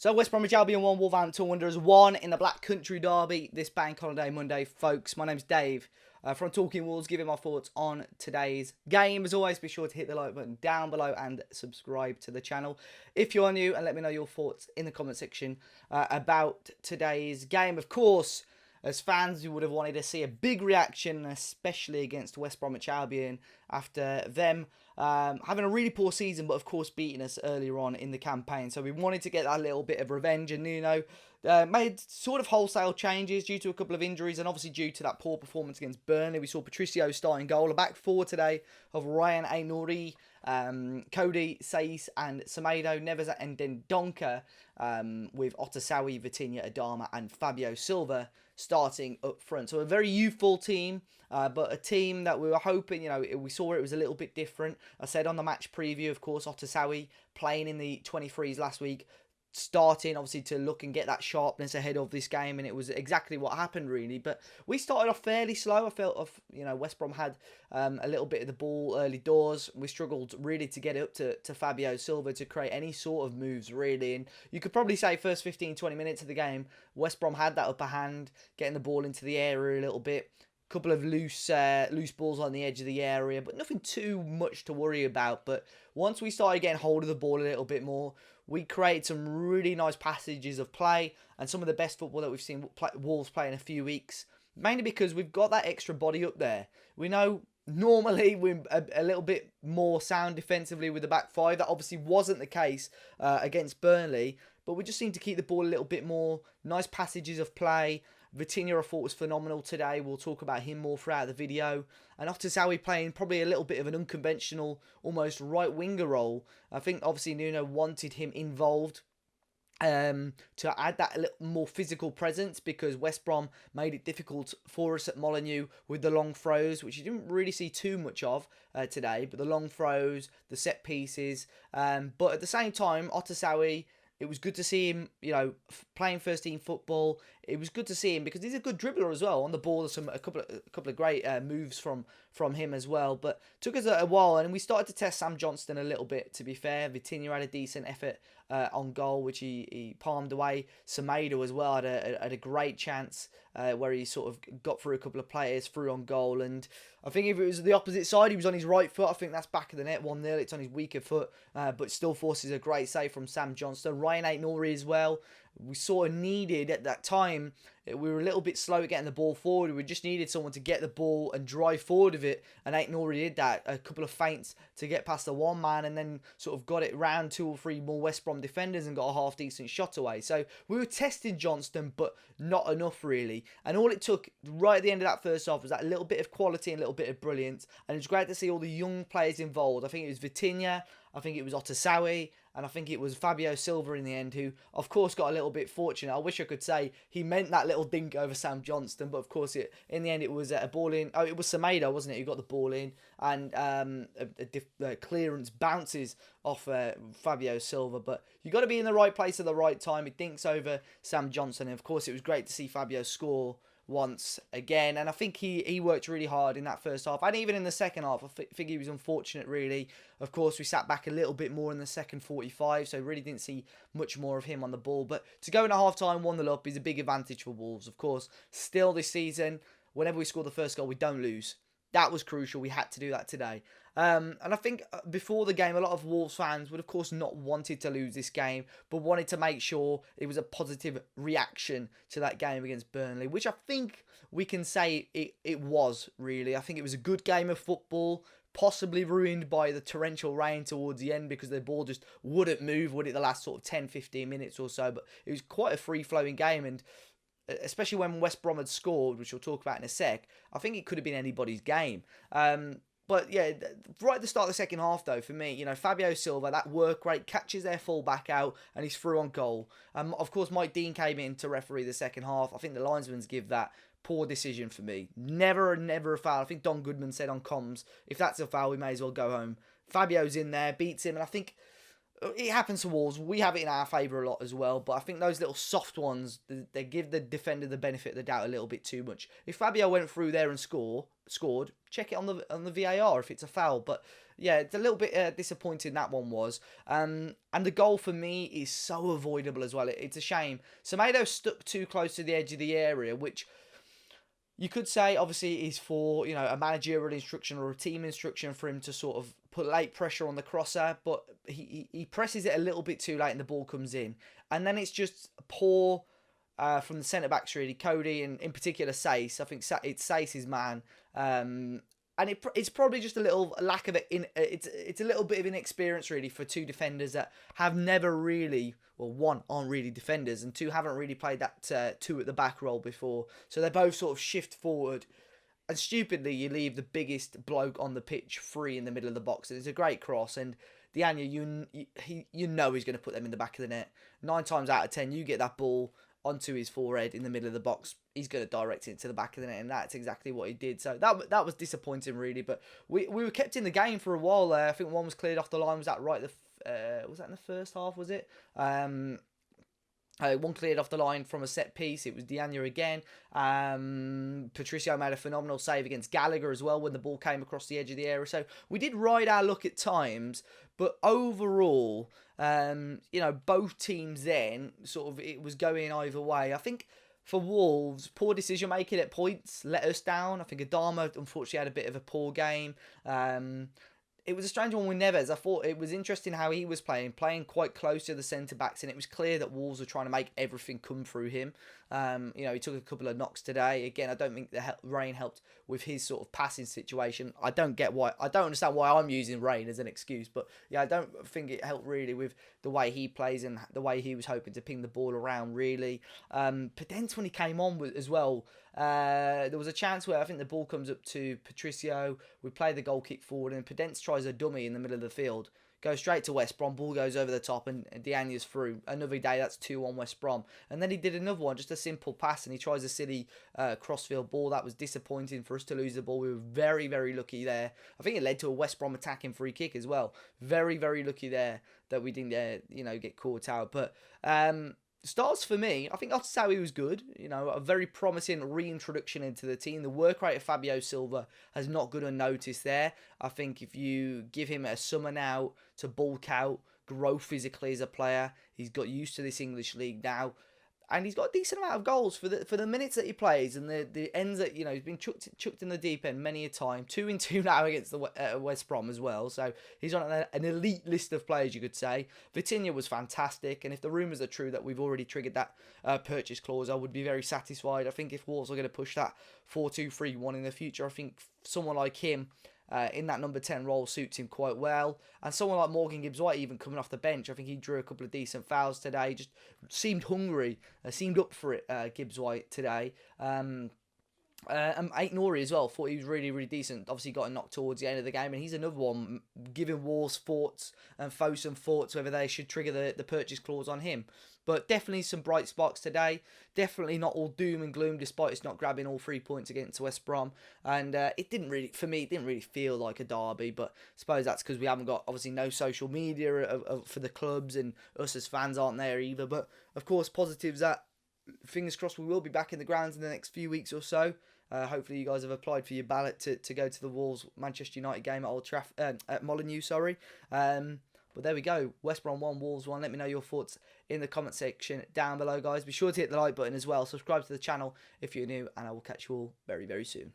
So West Bromwich Albion 1, Wolverhampton Wanderers 1 in the Black Country Derby this Bank Holiday Monday, folks. My name's Dave from Talking Wolves, giving my thoughts on today's game. As always, be sure to hit the like button down below and subscribe to the channel if you are new, and let me know your thoughts in the comment section about today's game. Of course, as fans, we would have wanted to see a big reaction, especially against West Bromwich Albion after them having a really poor season, but of course beating us earlier on in the campaign. So we wanted to get that little bit of revenge, and Nuno made sort of wholesale changes due to a couple of injuries, and obviously due to that poor performance against Burnley. We saw Patricio starting goal, a back four today of Ryan Aït-Nouri, Cody, Saiss and Semedo, Neves and Dendoncker, with Otasawi, Vitinha, Adama and Fabio Silva starting up front. So a very youthful team, but a team that we were hoping, we saw it was a little bit different. I said on the match preview, of course, Otasawi playing in the 23s last week, starting obviously to look and get that sharpness ahead of this game, and it was exactly what happened really. But we started off fairly slow. I felt West Brom had a little bit of the ball early doors. We struggled really to get up to Fabio Silva to create any sort of moves really, and you could probably say first 15-20 minutes of the game West Brom had that upper hand, getting the ball into the area a little bit. Couple of loose balls on the edge of the area, but nothing too much to worry about. But once we started getting hold of the ball a little bit more, we created some really nice passages of play and some of the best football that we've seen Wolves play in a few weeks, mainly because we've got that extra body up there. We know normally we're a little bit more sound defensively with the back five. That obviously wasn't the case against Burnley, but we just seem to keep the ball a little bit more. Nice passages of play. Vitinha, I thought, was phenomenal today. We'll talk about him more throughout the video. And Otasawi playing probably a little bit of an unconventional, almost right-winger role. I think, obviously, Nuno wanted him involved to add that a little more physical presence, because West Brom made it difficult for us at Molineux with the long throws, which you didn't really see too much of today. But the long throws, the set pieces. But at the same time, Otasawi, it was good to see him, playing first team football. It was good to see him because he's a good dribbler as well on the ball. A couple of great moves from him as well. But took us a while, and we started to test Sam Johnstone a little bit. To be fair, Vitinha had a decent effort on goal, which he palmed away. Semedo as well had a great chance where he sort of got through a couple of players through on goal. And I think if it was the opposite side, he was on his right foot. I think that's back of the net, 1-0. It's on his weaker foot, but still forces a great save from Sam Johnstone. Ryan Aït-Nouri as well. We sort of needed at that time, we were a little bit slow at getting the ball forward. We just needed someone to get the ball and drive forward with it, and Aït-Nouri did that. A couple of feints to get past the one man, and then sort of got it round 2 or 3 more West Brom defenders and got a half decent shot away. So we were testing Johnstone, but not enough really. And all it took right at the end of that first half was that little bit of quality and a little bit of brilliance. And it's great to see all the young players involved. I think it was Vitinha, I think it was Otasawi, and I think it was Fabio Silva in the end, who, of course, got a little bit fortunate. I wish I could say he meant that little dink over Sam Johnstone, but of course, in the end, it was a ball in. Oh, it was Semedo, wasn't it, who got the ball in, and a clearance bounces off Fabio Silva. But you got to be in the right place at the right time. It dinks over Sam Johnstone, and of course, it was great to see Fabio score once again, and I think he worked really hard in that first half, and even in the second half. I think he was unfortunate really. Of course, we sat back a little bit more in the second 45, so really didn't see much more of him on the ball. But to go in at half time 1-0 up is a big advantage for Wolves. Of course, still this season, whenever we score the first goal, we don't lose. That was crucial. We had to do that today. And I think before the game, a lot of Wolves fans would, of course, not wanted to lose this game, but wanted to make sure it was a positive reaction to that game against Burnley, which I think we can say it was, really. I think it was a good game of football, possibly ruined by the torrential rain towards the end because the ball just wouldn't move, would it, the last sort of 10-15 minutes or so. But it was quite a free-flowing game, and especially when West Brom had scored, which we'll talk about in a sec, I think it could have been anybody's game. But yeah, right at the start of the second half, though, for me, Fabio Silva, that work rate, catches their full back out, and he's through on goal. Of course, Mike Dean came in to referee the second half. I think the linesmans give that poor decision for me. Never a foul. I think Don Goodman said on comms, if that's a foul, we may as well go home. Fabio's in there, beats him, and I think it happens to Wolves. We have it in our favour a lot as well. But I think those little soft ones, they give the defender the benefit of the doubt a little bit too much. If Fabio went through there and scored, check it on the VAR if it's a foul. But yeah, it's a little bit disappointing that one was. And the goal for me is so avoidable as well. It's a shame. Semedo stuck too close to the edge of the area, which you could say obviously is for, you know, a managerial instruction or a team instruction for him to sort of put late pressure on the crosser, but he presses it a little bit too late and the ball comes in. And then it's just poor from the centre-backs really, Cody and in particular Sace. I think it's Sace's man. And it's probably just a little lack of it. It's a little bit of inexperience really for two defenders that have never really, well, one aren't really defenders and two haven't really played that two at the back role before. So they both sort of shift forward, and stupidly you leave the biggest bloke on the pitch free in the middle of the box. And it's a great cross, and Diana, you know he's going to put them in the back of the net. 9 times out of 10, you get that ball onto his forehead in the middle of the box, he's going to direct it to the back of the net, and that's exactly what he did. So that was disappointing, really. But we were kept in the game for a while there. I think one was cleared off the line. Was that right? Was that in the first half? Was it? One cleared off the line from a set piece. It was Diana again. Patricio made a phenomenal save against Gallagher as well when the ball came across the edge of the area. So we did ride our luck at times, but overall, you know, both teams then sort of it was going either way. I think for Wolves, poor decision making at points let us down. I think Adama unfortunately had a bit of a poor game. It was a strange one with Neves. I thought it was interesting how he was playing quite close to the centre-backs, and it was clear that Wolves were trying to make everything come through him. You know, he took a couple of knocks today. Again, I don't think the rain helped with his sort of passing situation. I don't understand why I'm using rain as an excuse, but yeah, I don't think it helped really with the way he plays and the way he was hoping to ping the ball around, really. Podence, when he came on as well, there was a chance where I think the ball comes up to Patricio. We play the goal kick forward, and Podence tries a dummy in the middle of the field. Goes straight to West Brom. Ball goes over the top, and Diana's through. Another day, that's 2-1 West Brom. And then he did another one, just a simple pass, and he tries a silly crossfield ball. That was disappointing for us to lose the ball. We were very, very lucky there. I think it led to a West Brom attacking free kick as well. Very, very lucky there that we didn't, get caught out. But starts for me, I think Otsawi was good. You know, a very promising reintroduction into the team. The work rate of Fabio Silva has not gone unnoticed there. I think if you give him a summer now to bulk out, grow physically as a player, he's got used to this English league now. And he's got a decent amount of goals for the minutes that he plays and the ends that, you know, he's been chucked in the deep end many a time. 2-2 now against the West Brom as well. So he's on an elite list of players, you could say. Vitinha was fantastic. And if the rumours are true that we've already triggered that purchase clause, I would be very satisfied. I think if Wolves are going to push that 4-2-3-1 in the future, I think someone like him in that number 10 role suits him quite well. And someone like Morgan Gibbs-White, even coming off the bench, I think he drew a couple of decent fouls today. Just seemed hungry, seemed up for it, Gibbs-White today. And Aït-Nouri as well, thought he was really, really decent. Obviously got a knock towards the end of the game, and he's another one giving Wolves thoughts and Fosun thoughts whether they should trigger the purchase clause on him. But definitely some bright spots today. Definitely not all doom and gloom, despite us not grabbing all 3 points against West Brom. And it didn't really feel like a derby. But I suppose that's because we haven't got, obviously, no social media for the clubs, and us as fans aren't there either. But of course, positives that, fingers crossed, we will be back in the grounds in the next few weeks or so. Hopefully you guys have applied for your ballot to go to the Wolves Manchester United game at Molineux, sorry. But there we go. West Brom 1, Wolves 1. Let me know your thoughts in the comment section down below, guys. Be sure to hit the like button as well. Subscribe to the channel if you're new, and I will catch you all very, very soon.